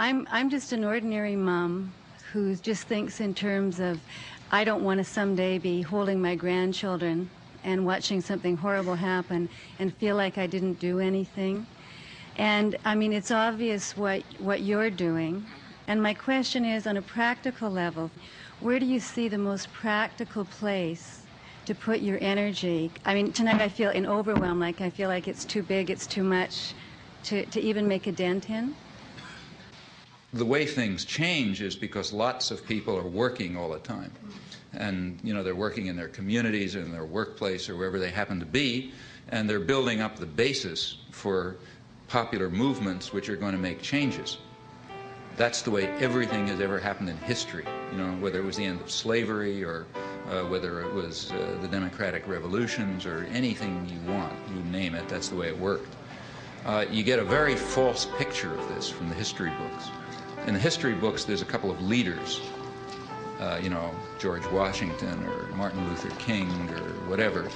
I'm just an ordinary mom who just thinks in terms of, I don't want to someday be holding my grandchildren and watching something horrible happen and feel like I didn't do anything. And I mean, it's obvious what you're doing. And my question is, on a practical level, where do you see the most practical place to put your energy? I mean, tonight I feel in overwhelm, like I feel like it's too big, it's too much to even make a dent in. The way things change is because lots of people are working all the time. And, you know, they're working in their communities or in their workplace or wherever they happen to be, and they're building up the basis for popular movements which are going to make changes. That's the way everything has ever happened in history, you know, whether it was the end of slavery or whether it was the democratic revolutions or anything you want, you name it, that's the way it worked. You get a very false picture of this from the history books. In the history books, there's a couple of leaders, you know, George Washington or Martin Luther King or whatever.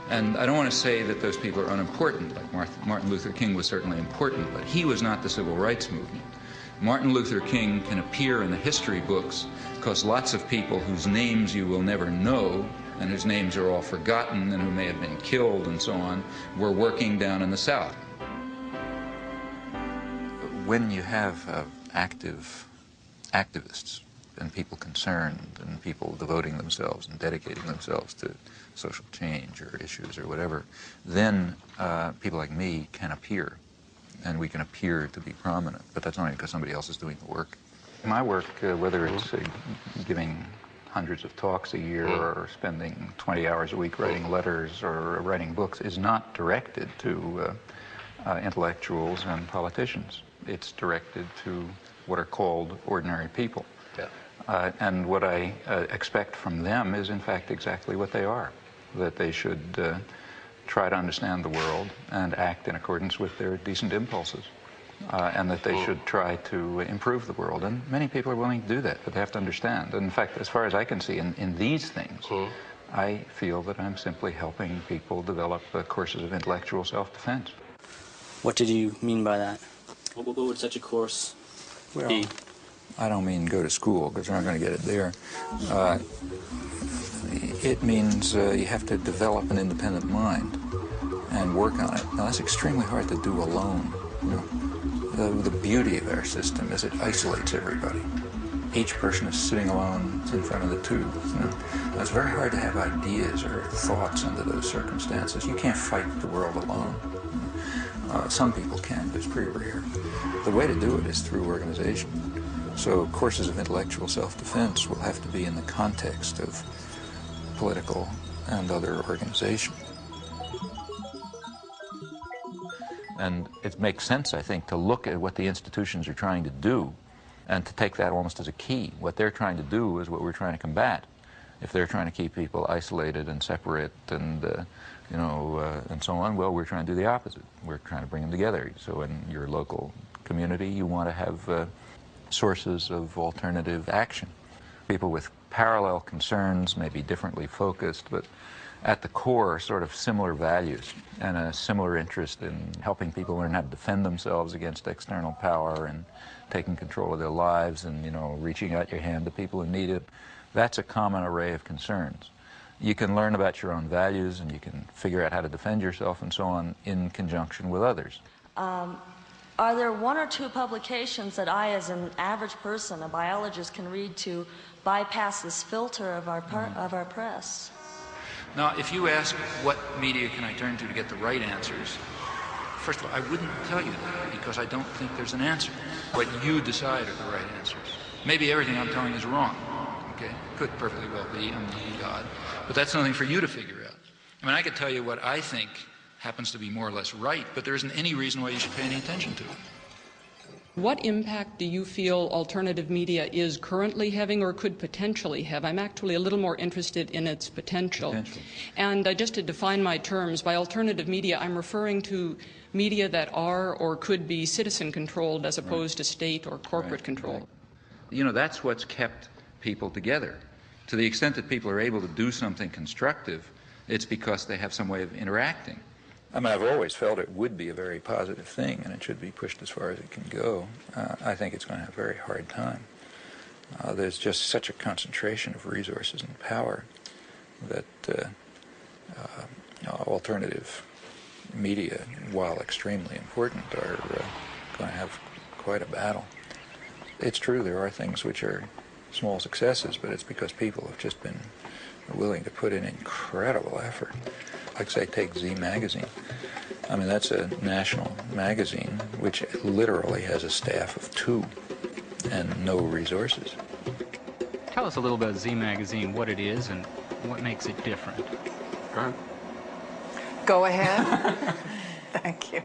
And I don't want to say that those people are unimportant. Like Martin Luther King was certainly important, but he was not the civil rights movement. Martin Luther King can appear in the history books because lots of people whose names you will never know and whose names are all forgotten and who may have been killed and so on were working down in the South. When you have active activists and people concerned and people devoting themselves and dedicating themselves to social change or issues or whatever, then people like me can appear, and we can appear to be prominent, but that's only because somebody else is doing the work. My work, whether it's giving hundreds of talks a year or spending 20 hours a week writing letters or writing books, is not directed to intellectuals and politicians. It's directed to what are called ordinary people. Yeah. And what I expect from them is, in fact, exactly what they are, that they should try to understand the world and act in accordance with their decent impulses, and that they should try to improve the world. And many people are willing to do that, but they have to understand. And in fact, as far as I can see, in these things, I feel that I'm simply helping people develop courses of intellectual self-defense. What did you mean by that? What would such a course be? I don't mean go to school, because you're not going to get it there. It means you have to develop an independent mind and work on it. Now, that's extremely hard to do alone. You know? The beauty of our system is it isolates everybody. Each person is sitting alone in front of the tube. You know? Now, it's very hard to have ideas or thoughts under those circumstances. You can't fight the world alone. Some people can, but it's pretty rare. The way to do it is through organization. So courses of intellectual self-defense will have to be in the context of political and other organization. And it makes sense, I think, to look at what the institutions are trying to do and to take that almost as a key. What they're trying to do is what we're trying to combat. If they're trying to keep people isolated and separate and you know, and so on, well, we're trying to do the opposite. We're trying to bring them together. So in your local community, you want to have sources of alternative action. People with parallel concerns may be differently focused, but at the core, sort of similar values and a similar interest in helping people learn how to defend themselves against external power and taking control of their lives and, you know, reaching out your hand to people who need it. That's a common array of concerns. You can learn about your own values and you can figure out how to defend yourself and so on in conjunction with others. Are there one or two publications that I, as an average person, a biologist, can read to bypass this filter of our press? Now, if you ask what media can I turn to get the right answers, first of all, I wouldn't tell you that because I don't think there's an answer. What you decide are the right answers. Maybe everything I'm telling is wrong. Okay, could perfectly well be, I'm not God, but that's something for you to figure out. I mean, I could tell you what I think happens to be more or less right, but there isn't any reason why you should pay any attention to it. What impact do you feel alternative media is currently having or could potentially have? I'm actually a little more interested in its potential. And just to define my terms, by alternative media, I'm referring to media that are or could be citizen-controlled as opposed to state or corporate control. You know, that's what's kept people together. To the extent that people are able to do something constructive, it's because they have some way of interacting. I mean, I've always felt it would be a very positive thing, and it should be pushed as far as it can go. I think it's going to have a very hard time. There's just such a concentration of resources and power that alternative media, while extremely important, are going to have quite a battle. It's true there are things which are small successes, but it's because people have just been willing to put in incredible effort. Like, say, take Z Magazine. I mean, that's a national magazine which literally has a staff of 2 and no resources. Tell us a little about Z Magazine, what it is and what makes it different. Go ahead. Thank you.